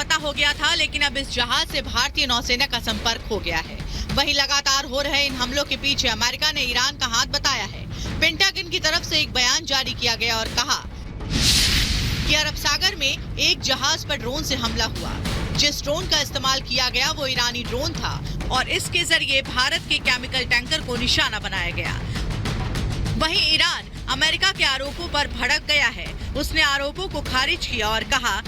लापता हो गया था, लेकिन अब इस जहाज से भारतीय नौसेना का संपर्क हो गया है। वहीं लगातार हो रहे इन हमलों के पीछे अमेरिका ने ईरान का हाथ बताया है। पेंटागन की तरफ से एक बयान जारी किया गया और कहा कि अरब सागर में एक जहाज पर ड्रोन से हमला हुआ। जिस ड्रोन का इस्तेमाल किया गया वो ईरानी ड्रोन था और इसके जरिए भारत के केमिकल टैंकर को निशाना बनाया गया। वहीं ईरान अमेरिका के आरोपों पर भड़क गया है। उसने आरोपों को खारिज किया और कहा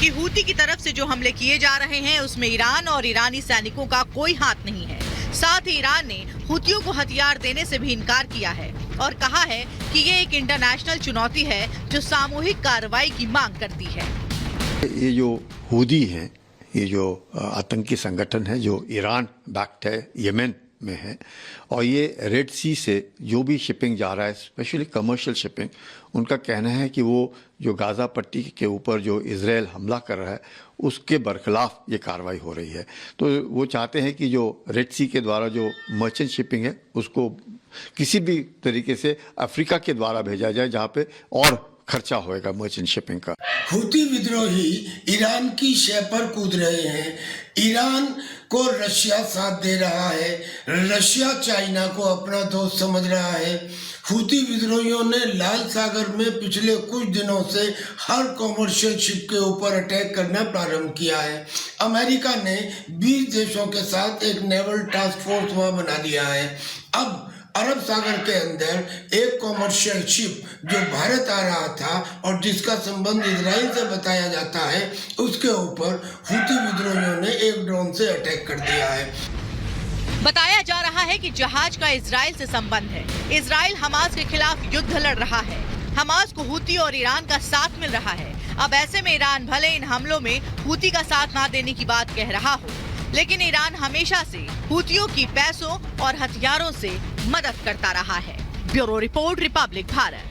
कि हूती की तरफ से जो हमले किए जा रहे हैं उसमें ईरान और ईरानी सैनिकों का कोई हाथ नहीं है। साथ ही ईरान ने हूतियों को हथियार देने से भी इनकार किया है और कहा है कि ये एक इंटरनेशनल चुनौती है जो सामूहिक कार्रवाई की मांग करती है। ये जो हूदी हैं, ये जो आतंकी संगठन है जो ईरान बैक्ड है, यमन में है, और ये रेड सी से जो भी शिपिंग जा रहा है, स्पेशली कमर्शियल शिपिंग, उनका कहना है कि वो जो गाज़ा पट्टी के ऊपर जो इजराइल हमला कर रहा है उसके बरखिलाफ ये कार्रवाई हो रही है। तो वो चाहते हैं कि जो रेड सी के द्वारा जो मर्चेंट शिपिंग है उसको किसी भी तरीके से अफ्रीका के द्वारा भेजा जाए जहाँ पे और खर्चा होएगा मर्चेंट शिपिंग का। हूती विद्रोही ईरान की शह पर कूद रहे हैं। ईरान को रशिया साथ दे रहा है, रशिया चाइना को अपना दोस्त समझ रहा है। हूती विद्रोहियों ने लाल सागर में पिछले कुछ दिनों से हर कॉमर्शियल शिप के ऊपर अटैक करना प्रारंभ किया है। अमेरिका ने 20 देशों के साथ एक नेवल टास्क फोर्स वहां बना दिया है। अब अरब सागर के अंदर एक कॉमर्शियल शिप जो भारत आ रहा था और जिसका संबंध इजराइल से बताया जाता है, उसके ऊपर हूती विद्रोहियों ने एक ड्रोन से अटैक कर दिया है। बताया जा रहा है कि जहाज का इजराइल से संबंध है। इजराइल हमास के खिलाफ युद्ध लड़ रहा है। हमास को हूती और ईरान का साथ मिल रहा है। अब ऐसे में ईरान भले इन हमलों में हूती का साथ ना देने की बात कह रहा हो, लेकिन ईरान हमेशा से हूतियों की पैसों और हथियारों से मदद करता रहा है। Bureau report, Republic Bharat.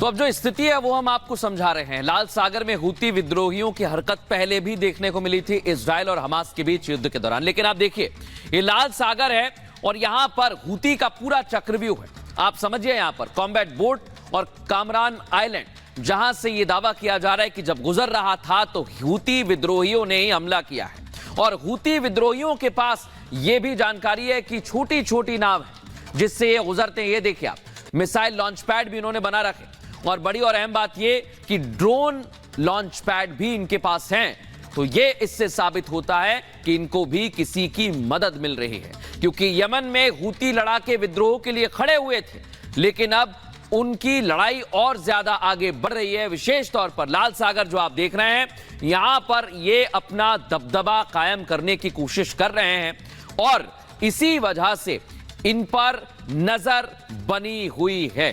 तो अब जो स्थिति है वो हम आपको समझा रहे हैं। लाल सागर में हूती विद्रोहियों की हरकत पहले भी देखने को मिली थी इजराइल और हमास के बीच युद्ध के दौरान, लेकिन आप देखिए ये लाल सागर है और यहां पर हूती का पूरा चक्रव्यूह है। आप समझिए यहां पर कॉम्बैट बोट और कामरान आइलैंड, जहां से यह दावा किया जा रहा है कि जब गुजर रहा था तो हूती विद्रोहियों ने ही हमला किया है। और हूती विद्रोहियों के पास यह भी जानकारी है कि छोटी छोटी नाव है जिससे ये गुजरते हैं। ये देखिए आप, मिसाइल लॉन्च पैड भी इन्होंने बना रखे और बड़ी और अहम बात ये कि ड्रोन लॉन्च पैड भी इनके पास हैं। तो ये इससे साबित होता है कि इनको भी किसी की मदद मिल रही है, क्योंकि यमन में हूती लड़ाके विद्रोह के लिए खड़े हुए थे, लेकिन अब उनकी लड़ाई और ज्यादा आगे बढ़ रही है। विशेष तौर पर लाल सागर जो आप देख रहे हैं, यहां पर ये अपना दबदबा कायम करने की कोशिश कर रहे हैं और इसी वजह से इन पर नजर बनी हुई है।